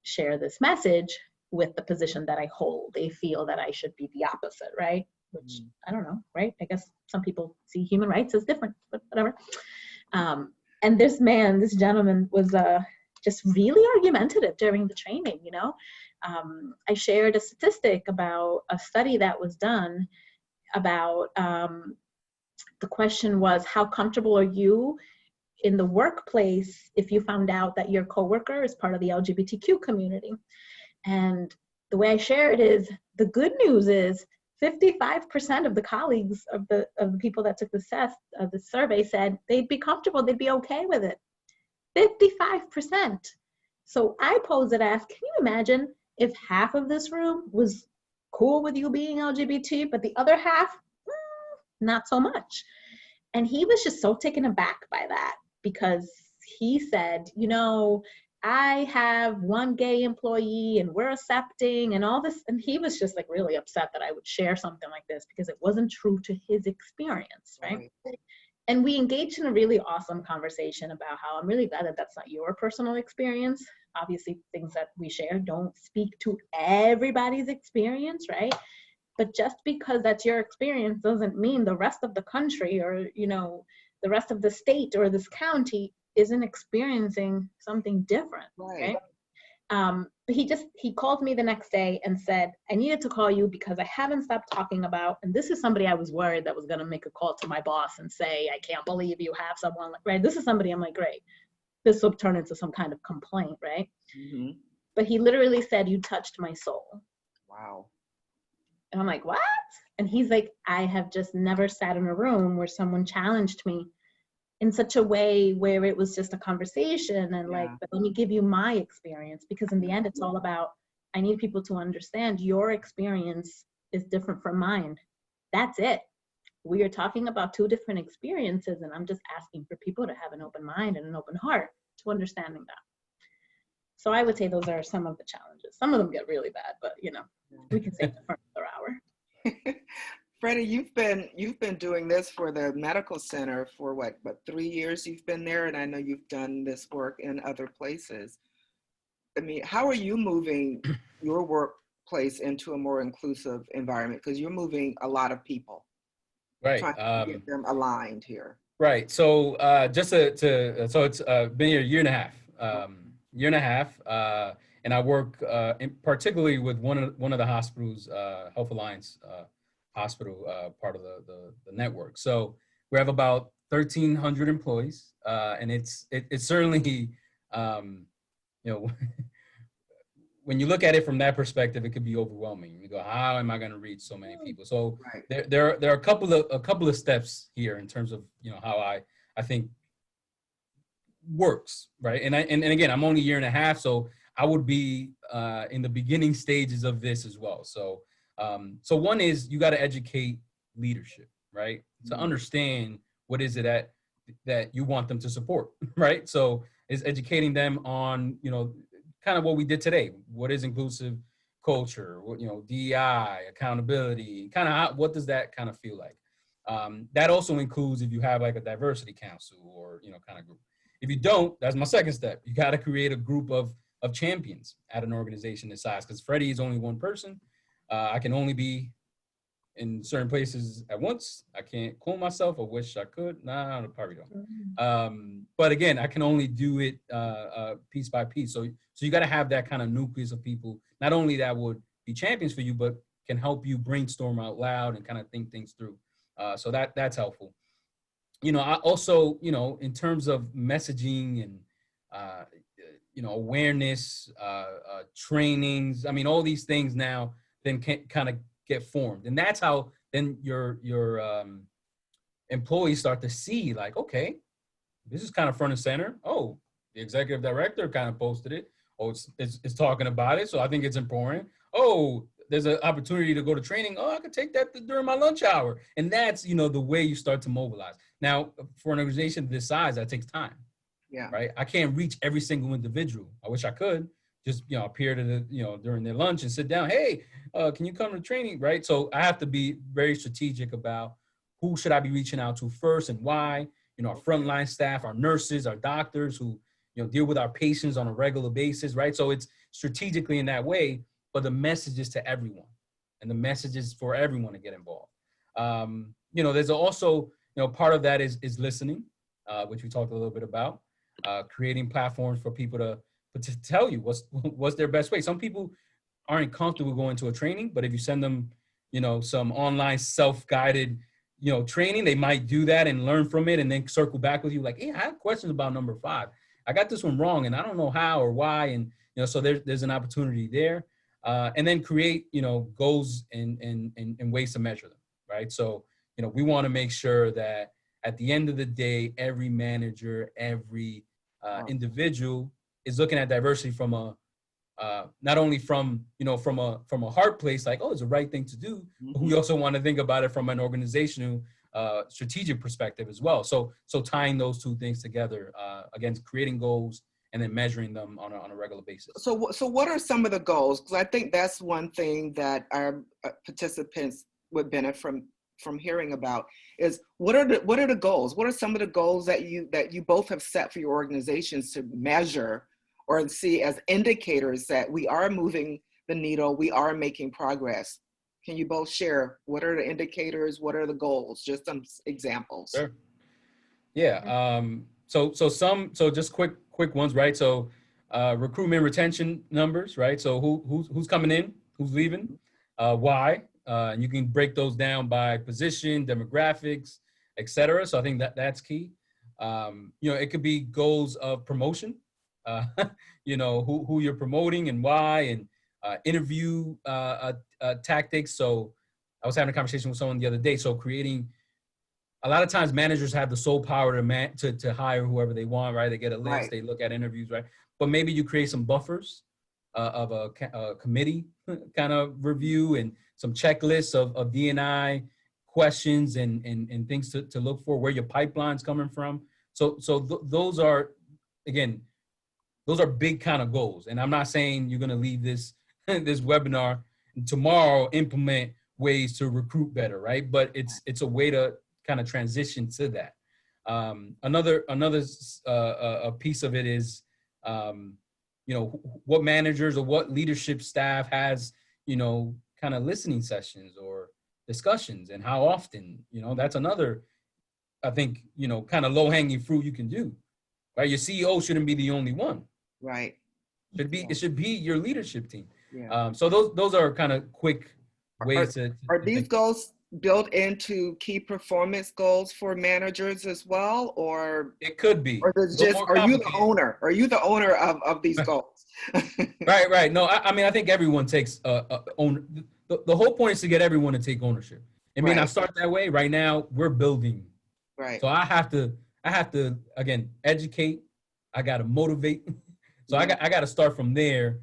share this message with the position that I hold. They feel that I should be the opposite, right? Which I don't know, right? I guess some people see human rights as different, but whatever. And this gentleman was just really argumentative during the training, I shared a statistic about a study that was done about, the question was, how comfortable are you in the workplace if you found out that your coworker is part of the LGBTQ community? And the way I share it is, the good news is 55% of the colleagues of the people that took the survey said they'd be comfortable, they'd be okay with it. 55%. So I pose it as, can you imagine if half of this room was cool with you being LGBT, but the other half, not so much? And he was just so taken aback by that, because he said, I have one gay employee and we're accepting and all this. And he was just like really upset that I would share something like this because it wasn't true to his experience, right? And we engaged in a really awesome conversation about how I'm really glad that that's not your personal experience. Obviously, things that we share don't speak to everybody's experience, right? But just because that's your experience doesn't mean the rest of the country or, the rest of the state or this county isn't experiencing something different, right? But he called me the next day and said, I needed to call you because I haven't stopped talking about, and this is somebody I was worried that was going to make a call to my boss and say, I can't believe you have someone, right? This is somebody I'm like, great. This will turn into some kind of complaint, right? Mm-hmm. But he literally said, you touched my soul. Wow. And I'm like, what? And he's like, I have just never sat in a room where someone challenged me in such a way where it was just a conversation and like, but let me give you my experience, because in the end, it's all about, I need people to understand your experience is different from mine. That's it. We are talking about two different experiences, and I'm just asking for people to have an open mind and an open heart to understanding that. So I would say those are some of the challenges. Some of them get really bad, but you know, we can save it for another hour. Freddie, you've been doing this for the medical center for what 3 years you've been there, and I know you've done this work in other places. I mean, how are you moving your workplace into a more inclusive environment? Because you're moving a lot of people, Right. trying to get them aligned here. Right. So so it's been here a year and a half, and I work particularly with one of the hospitals, Health Alliance hospital, part of the network. So we have about 1,300 employees, and it's certainly, you know, when you look at it from that perspective, it could be overwhelming. You go, how am I going to reach so many people? So Right. there are a couple of steps here in terms of, you know, how I think works, right? And again, I'm only a year and a half, so I would be in the beginning stages of this as well. So one is you got to educate leadership, right? To understand what is it that you want them to support, right? So is educating them on, you know, kind of what we did today. What is inclusive culture? What, you know, DEI, accountability, kind of what does that kind of feel like? That also includes if you have like a diversity council or, you know, kind of group. If you don't, that's my second step. You got to create a group of champions at an organization this size, because Freddie is only one person. I can only be in certain places at once. I can't clone myself. I wish I could. Nah, I probably don't. But again, I can only do it piece by piece. So you got to have that kind of nucleus of people, not only that would be champions for you, but can help you brainstorm out loud and kind of think things through. So that's helpful. You know, I also, you know, in terms of messaging and, you know, awareness, trainings, I mean, all these things now then can kind of get formed. And that's how then your employees start to see like, okay, this is kind of front and center. Oh, the executive director kind of posted it. Oh, it's talking about it. So I think it's important. Oh, there's an opportunity to go to training. Oh, I could take that during my lunch hour. And that's, you know, the way you start to mobilize. Now, for an organization this size, that takes time. Yeah. Right. I can't reach every single individual. I wish I could just, you know, appear to the, you know, during their lunch and sit down. Hey, can you come to training? Right. So I have to be very strategic about who should I be reaching out to first and why. You know, our frontline staff, our nurses, our doctors who, you know, deal with our patients on a regular basis. Right. So it's strategically in that way. But the message is to everyone, and the message is for everyone to get involved. You know, there's also, you know, part of that is listening, which we talked a little bit about, creating platforms for people to tell you what's their best way. Some people aren't comfortable going to a training, but if you send them, you know, some online self-guided, you know, training, they might do that and learn from it and then circle back with you like, hey, I have questions about number 5. I got this one wrong and I don't know how or why. And, you know, so there's an opportunity there. And then create, you know, goals and ways to measure them, right? So, you know, we want to make sure that at the end of the day, every manager, every individual is looking at diversity from a, not only from, you know, from a heart place, like, oh, it's the right thing to do, but we also want to think about it from an organizational, strategic perspective as well. So tying those two things together, again, creating goals and then measuring them on a regular basis. So what are some of the goals? Because I think that's one thing that our participants would benefit from hearing about is what are the goals? What are some of the goals that you both have set for your organizations to measure or see as indicators that we are moving the needle, we are making progress? Can you both share what are the indicators? What are the goals? Just some examples. Sure. Yeah. So just quick ones, right? So recruitment retention numbers, right? So who's coming in, who's leaving, why, and you can break those down by position, demographics, etc. So I think that's key. It could be goals of promotion, who you're promoting and why, and interview tactics. So I was having a conversation with someone the other day. So creating, a lot of times managers have the sole power to hire whoever they want, right? They get a list, Right. They look at interviews, right? But maybe you create some buffers of a committee kind of review and some checklists of D&I questions and things to look for, where your pipeline's coming from. So those are, again, those are big kind of goals. And I'm not saying you're going to leave this webinar and tomorrow implement ways to recruit better, right? But it's a way to kind of transition to that. Another piece of it is, what managers or what leadership staff has, kind of listening sessions or discussions, and how often, that's another, I think, kind of low hanging fruit you can do, right? Your CEO shouldn't be the only one. Right. It should be your leadership team. Yeah. So those are kind of quick ways to Are these goals built into key performance goals for managers as well, or it could be, or is just, are you the owner? Are you the owner of these goals? Right. No, I mean, I think everyone takes own. The whole point is to get everyone to take ownership. It may not start that way. Right now, we're building. Right. So I have to again educate. I got to motivate. So I got to start from there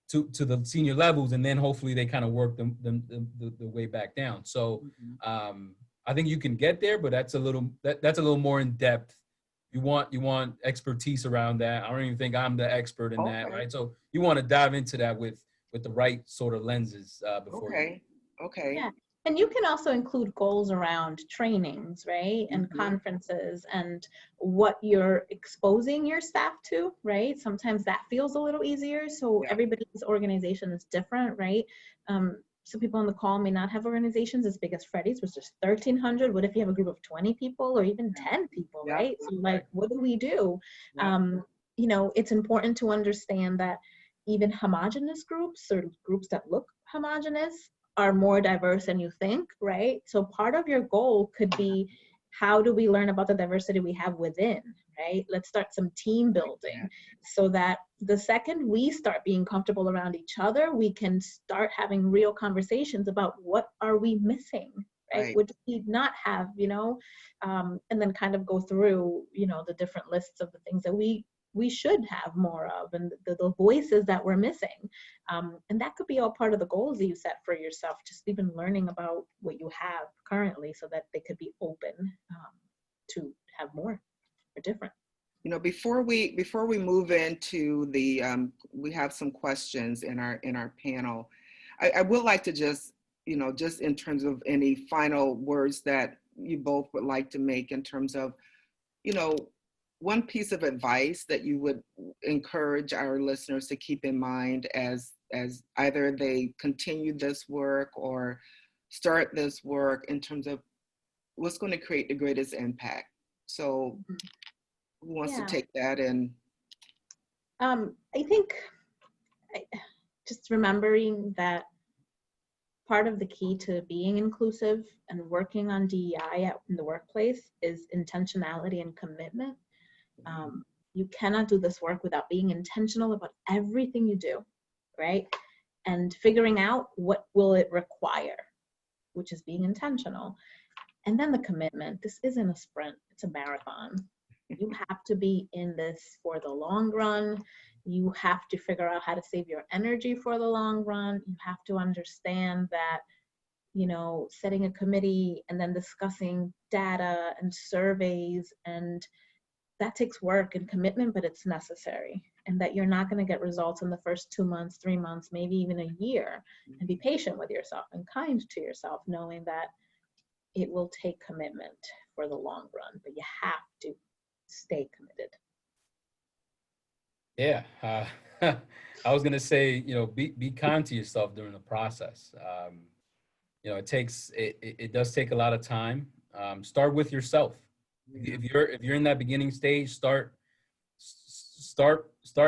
to the senior levels, and then hopefully they kind of work the way back down. So I think you can get there, but that's a little more in depth. You want expertise around that. I don't even think I'm the expert in that, right? So you want to dive into that with the right sort of lenses before. Okay. Yeah. And you can also include goals around trainings, right? And conferences and what you're exposing your staff to, right? Sometimes that feels a little easier. So everybody's organization is different, right? Some people on the call may not have organizations as big as Freddie's, which is 1,300. What if you have a group of 20 people or even 10 people, right? So like, what do we do? It's important to understand that even homogenous groups or groups that look homogenous are more diverse than you think, right? So part of your goal could be, how do we learn about the diversity we have within, right? Let's start some team building so that the second we start being comfortable around each other, we can start having real conversations about what are we missing, right? What do we not have, and then kind of go through, the different lists of the things that we should have more of, and the voices that we're missing. And that could be all part of the goals that you set for yourself, just even learning about what you have currently so that they could be open to have more or different. Before we move into the, we have some questions in our panel. I would like to just in terms of any final words that you both would like to make in terms of, one piece of advice that you would encourage our listeners to keep in mind as either they continue this work or start this work, in terms of what's going to create the greatest impact. So who wants to take that? And I think just remembering that part of the key to being inclusive and working on DEI in the workplace is intentionality and commitment. You cannot do this work without being intentional about everything you do, right? And figuring out what will it require, which is being intentional. And then the commitment. This isn't a sprint, it's a marathon. You have to be in this for the long run. You have to figure out how to save your energy for the long run. You have to understand that, setting a committee and then discussing data and surveys, and that takes work and commitment, but it's necessary. And that you're not going to get results in the first 2 months, 3 months, maybe even a year. And be patient with yourself and kind to yourself, knowing that it will take commitment for the long run, but you have to stay committed. Yeah, I was gonna say, be kind to yourself during the process. It does take a lot of time. Start with yourself. If you're in that beginning stage, start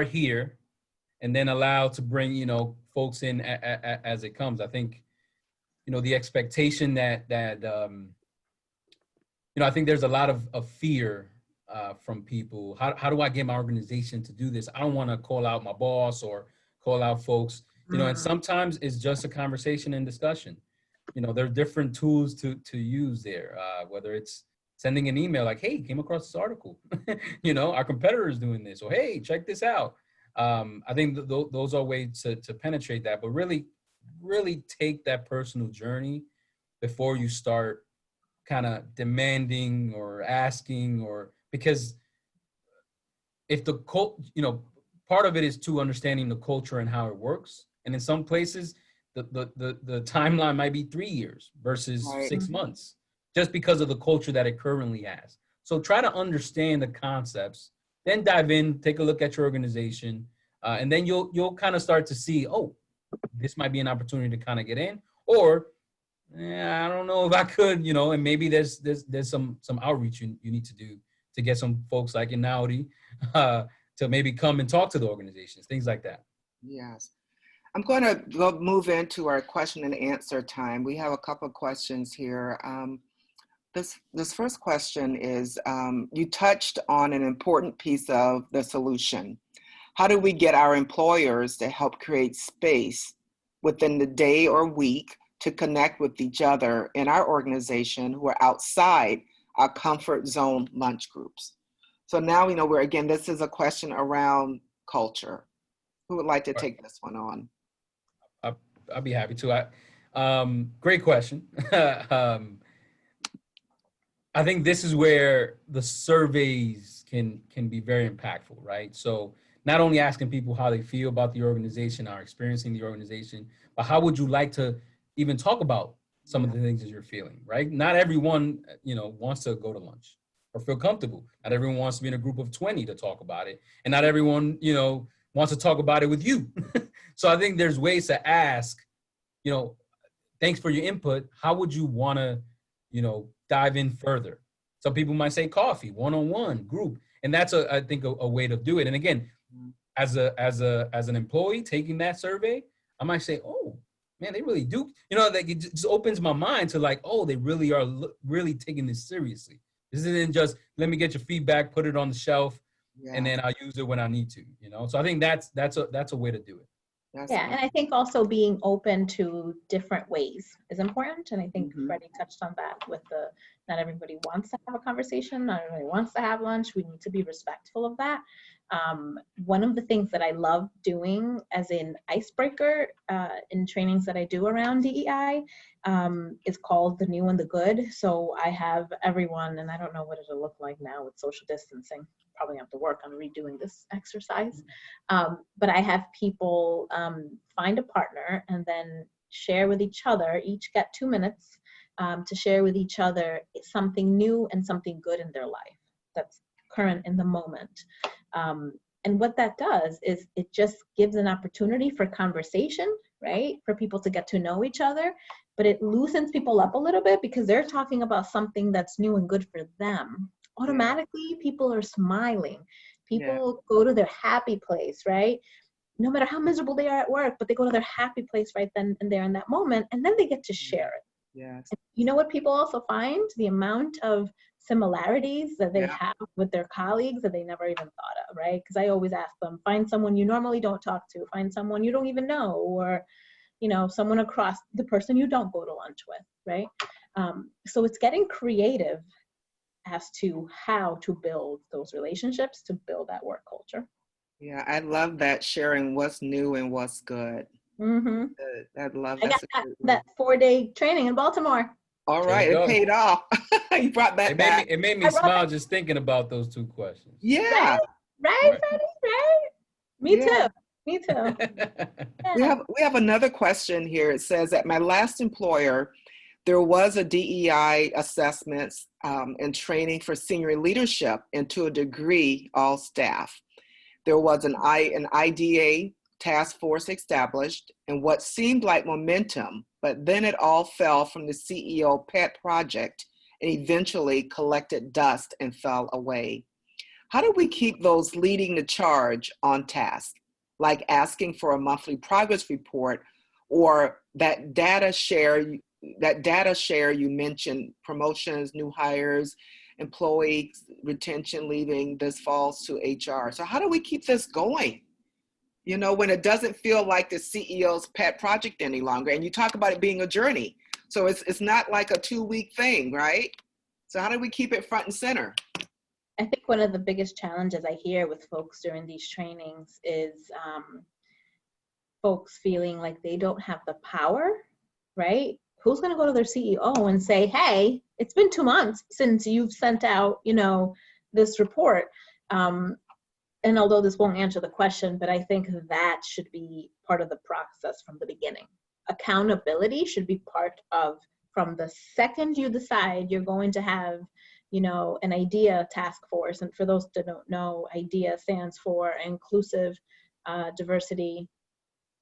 here, and then allow to bring, you know, folks in as it comes. I think, you know, the expectation that you know, I think there's a lot of fear from people. How do I get my organization to do this? I don't want to call out my boss or call out folks, you know, and sometimes it's just a conversation and discussion. You know, there are different tools to use there, whether it's sending an email like, hey, came across this article, you know, our competitor is doing this, or hey, check this out. I think those are ways to penetrate that, but really take that personal journey before you start kind of demanding or asking, or because if the you know, part of it is to understanding the culture and how it works. And in some places, the timeline might be 3 years versus 6 months, just because of the culture that it currently has. So try to understand the concepts, then dive in, take a look at your organization, and then you'll kind of start to see, oh, this might be an opportunity to kind of get in, or I don't know if I could, you know, and maybe there's some outreach you need to do to get some folks like Inaudy to maybe come and talk to the organizations, things like that. Yes. I'm going to move into our question and answer time. We have a couple of questions here. This first question is, you touched on an important piece of the solution. How do we get our employers to help create space within the day or week to connect with each other in our organization who are outside our comfort zone lunch groups? So now we know this is a question around culture. Who would like to take this one on? I'll be happy to. Great question. I think this is where the surveys can be very impactful, right? So not only asking people how they feel about the organization, are experiencing the organization, but how would you like to even talk about some of the things that you're feeling, right? Not everyone, you know, wants to go to lunch or feel comfortable. Not everyone wants to be in a group of 20 to talk about it. And not everyone, you know, wants to talk about it with you. So I think there's ways to ask, you know, thanks for your input. How would you want to, you know, dive in further? Some people might say coffee, one-on-one, group. And that's I think a way to do it. And again, as an employee taking that survey, I might say, oh, man, they really do. You know, like it just opens my mind to like, oh, they really are really taking this seriously. This isn't just, let me get your feedback, put it on the shelf, and then I'll use it when I need to, you know? So I think that's a way to do it. Yeah, and I think also being open to different ways is important. And I think Freddie touched on that with not everybody wants to have a conversation, not everybody wants to have lunch. We need to be respectful of that. One of the things that I love doing as an icebreaker in trainings that I do around DEI is called the new and the good. So I have everyone, and I don't know what it'll look like now with social distancing. Probably have to work on redoing this exercise. But I have people find a partner and then share with each other, each get 2 minutes to share with each other something new and something good in their life that's current in the moment. And what that does is it just gives an opportunity for conversation, right? For people to get to know each other, but it loosens people up a little bit because they're talking about something that's new and good for them. Automatically, people are smiling. People go to their happy place, right? No matter how miserable they are at work, but they go to their happy place right then and there in that moment, and then they get to share it. Yes. And you know what people also find? The amount of similarities that they have with their colleagues that they never even thought of, right? Because I always ask them, find someone you normally don't talk to, find someone you don't even know, or, you know, someone across the person you don't go to lunch with, right? So it's getting creative as to how to build those relationships, to build that work culture. Yeah, I love that, sharing what's new and what's good. I love I got that 4-day training in Baltimore. All right, it paid off. You brought that back. It made me smile just thinking about those 2 questions. Yeah. Right, Freddie, right? Me too. Me too. We have another question here. It says, at my last employer, there was a DEI assessments and training for senior leadership, and to a degree, all staff. There was an IDA task force established and what seemed like momentum, but then it all fell from the CEO pet project and eventually collected dust and fell away. How do we keep those leading the charge on task? like asking for a monthly progress report, or that data share you mentioned, promotions, new hires, employee retention leaving, this falls to HR. So how do we keep this going? You know, when it doesn't feel like the CEO's pet project any longer, and you talk about it being a journey. So it's not like a 2-week thing, right? So how do we keep it front and center? I think one of the biggest challenges I hear with folks during these trainings is folks feeling like they don't have the power, right? Who's going to go to their CEO and say, hey, it's been 2 months since you've sent out, you know, this report. And although this won't answer the question, but I think that should be part of the process from the beginning. Accountability should be part of, from the second you decide you're going to have, you know, an IDEA task force. And for those that don't know, IDEA stands for inclusive, diversity,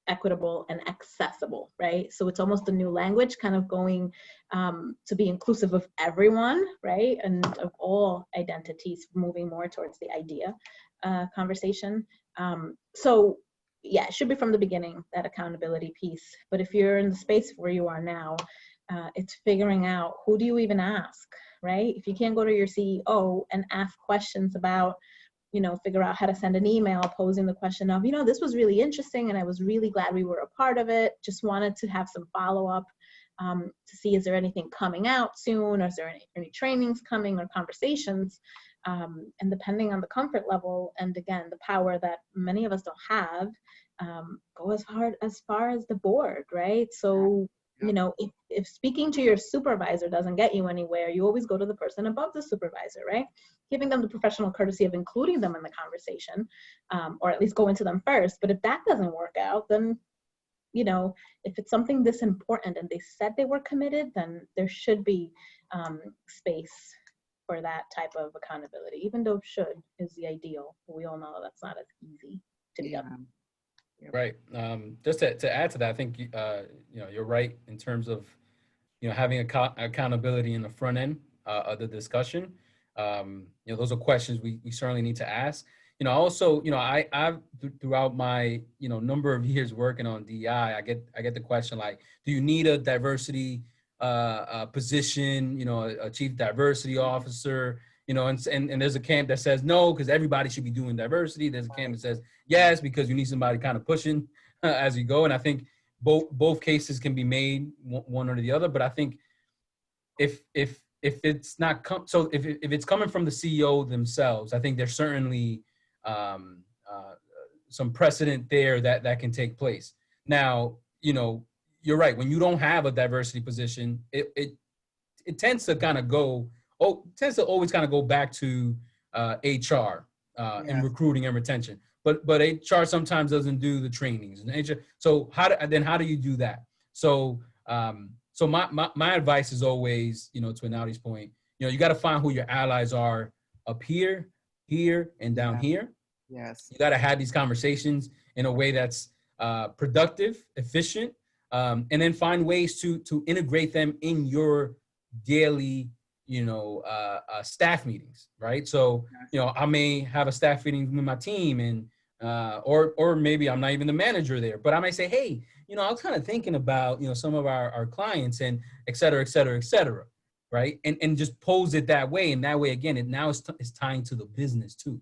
equitable, and accessible, right? So it's almost a new language, kind of going to be inclusive of everyone, right? And of all identities, moving more towards the IDEA conversation. So yeah, it should be from the beginning, that accountability piece. But if you're in the space where you are now, it's figuring out, who do you even ask, right? If you can't go to your CEO and ask questions about, you know, figure out how to send an email posing the question of, you know, this was really interesting and I was really glad we were a part of it. Just wanted to have some follow-up to see, is there anything coming out soon, or is there any trainings coming or conversations? And depending on the comfort level, and again, the power that many of us don't have, go as far as the board, right? So, you know, if speaking to your supervisor doesn't get you anywhere, you always go to the person above the supervisor, right? Giving them the professional courtesy of including them in the conversation, or at least going to them first. But if that doesn't work out, then, you know, if it's something this important and they said they were committed, then there should be space for that type of accountability, even though should is the ideal. We all know that's not as easy to be done. Right. Just to add to that, I think, you know, you're right in terms of, you know, having accountability in the front end of the discussion. You know, those are questions we certainly need to ask. You know, also, you know, I've throughout my, you know, number of years working on DEI, I get the question like, do you need a diversity position, you know, a chief diversity officer, you know, and there's a camp that says no, because everybody should be doing diversity. There's a camp that says yes, because you need somebody kind of pushing as you go. And I think both cases can be made, one or the other. But I think if it's not if it's coming from the CEO themselves, I think there's certainly some precedent there that can take place. Now, you know, you're right. When you don't have a diversity position, it tends to kind of always kind of go back to HR and recruiting and retention. But HR sometimes doesn't do the trainings and HR. So how do you do that? So so my advice is always, you know, to Inaudy's point, you know, you got to find who your allies are up here, and down here. Yes. You got to have these conversations in a way that's productive, efficient, and then find ways to integrate them in your daily, you know, staff meetings, right? So, you know, I may have a staff meeting with my team, and or maybe I'm not even the manager there, but I might say, hey, you know, I was kind of thinking about, you know, some of our clients and et cetera, right? And just pose it that way. And that way, again, it's tying to the business too.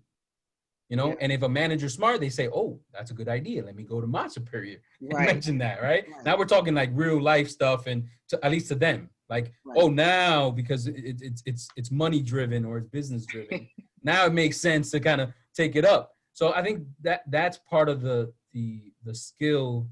You know, and if a manager's smart, they say, oh, that's a good idea. Let me go to my superior and mention that, right? Now we're talking like real life stuff, and at least to them, like, oh, now because it's money driven or it's business driven, now it makes sense to kind of take it up. So I think that's part of the skill,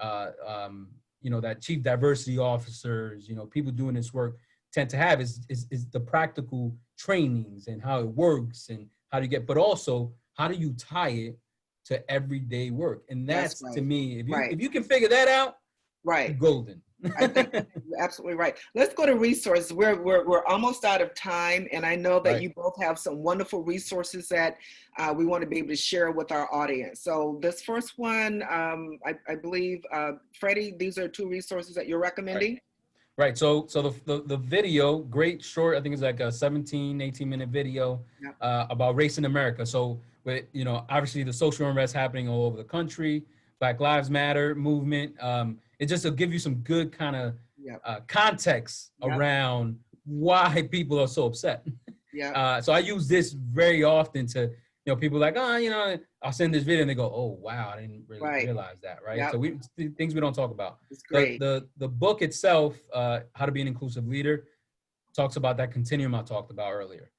you know, that chief diversity officers, you know, people doing this work tend to have is the practical trainings and how it works and how to get, but also how do you tie it to everyday work? And that's to me, if you can figure that out, you're golden. I think you're absolutely right. Let's go to resources. We're almost out of time, and I know that you both have some wonderful resources that we want to be able to share with our audience. So this first one, I believe, Freddie, these are 2 resources that you're recommending. Right. So the video, great short, I think it's like a 17, 18-minute video Yep. about race in America. So with, obviously the social unrest happening all over the country, Black Lives Matter movement. It just will give you some good kind of Yep. context Yep. around why people are so upset. Yep. So I use this very often to, people like, I'll send this video and they go, oh, wow, I didn't really Right. realize that, right? Yep. So things we don't talk about. It's great. The book itself, How to Be an Inclusive Leader, talks about that continuum I talked about earlier.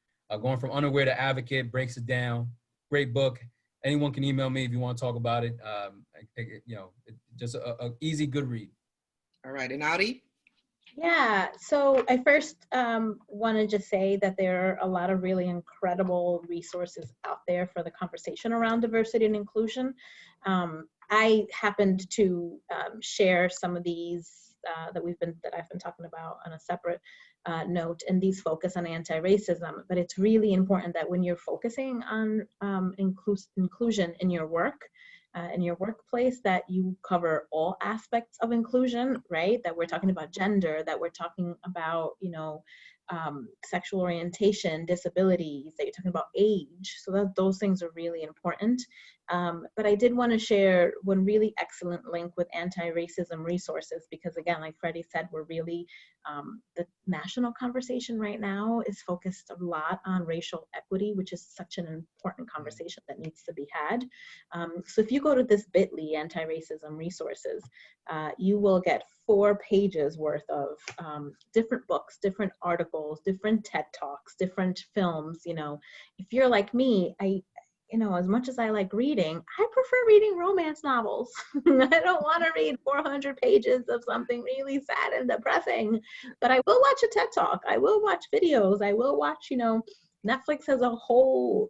Going from unaware to advocate, breaks it down. Great book. Anyone can email me if you want to talk about it. Just a easy, good read. All right, Inaudy? Yeah, so I first want to just say that there are a lot of really incredible resources out there for the conversation around diversity and inclusion. I happened to share some of these that I've been talking about on a separate note, and these focus on anti-racism. But it's really important that when you're focusing on inclusion in your work, in your workplace, that you cover all aspects of inclusion, right? That we're talking about gender, that we're talking about, sexual orientation, disabilities, that you're talking about age. So those things are really important. But I did want to share one really excellent link with anti-racism resources, because again, like Freddie said, we're really, the national conversation right now is focused a lot on racial equity, which is such an important conversation that needs to be had. So if you go to this bit.ly, anti-racism resources, you will get 4 pages worth of different books, different articles, different TED Talks, different films. If you're like me, as much as I like reading, I prefer reading romance novels. I don't want to read 400 pages of something really sad and depressing, but I will watch a TED Talk. I will watch videos. I will watch, Netflix has a whole,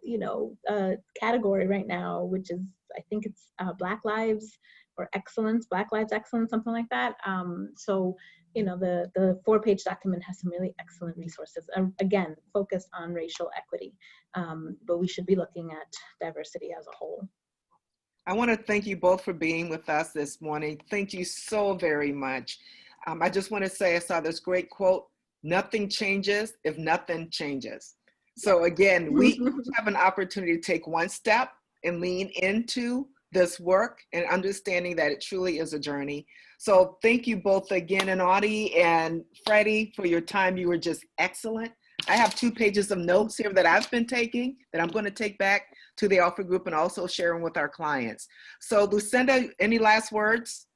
category right now, which is, I think it's Black Lives Excellence, something like that. So, the 4-page document has some really excellent resources, again, focused on racial equity, but we should be looking at diversity as a whole. I want to thank you both for being with us this morning. Thank you so very much. I just want to say, I saw this great quote, nothing changes if nothing changes. So again, we have an opportunity to take one step and lean into this work and understanding that it truly is a journey. So thank you both again, Inaudy and Freddie, for your time. You were just excellent. I have 2 pages of notes here that I've been taking that I'm going to take back to the Alford group and also sharing with our clients. So Lucinda, any last words?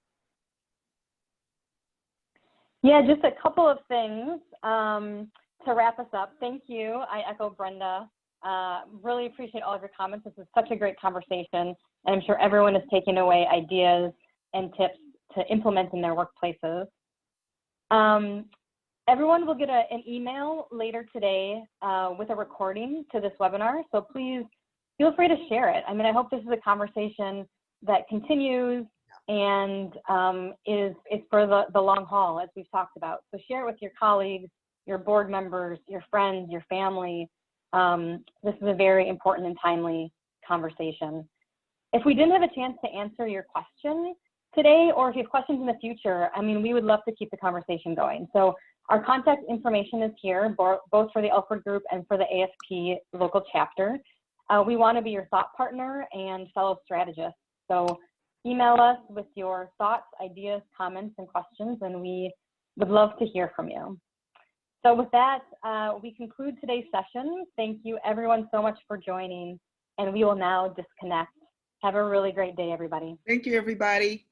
Yeah, just a couple of things to wrap us up. Thank you. I echo Brenda. Really appreciate all of your comments. This is such a great conversation, and I'm sure everyone is taking away ideas and tips to implement in their workplaces. Everyone will get an email later today with a recording to this webinar, so please feel free to share it. I mean, I hope this is a conversation that continues and is for the long haul, as we've talked about. So share it with your colleagues, your board members, your friends, your family. This is a very important and timely conversation. If we didn't have a chance to answer your question today, or if you have questions in the future, I mean, we would love to keep the conversation going. So our contact information is here, both for the Alford Group and for the ASP local chapter. We want to be your thought partner and fellow strategist. So email us with your thoughts, ideas, comments, and questions, and we would love to hear from you. So with that, we conclude today's session. Thank you everyone so much for joining, and we will now disconnect. Have a really great day, everybody. Thank you, everybody.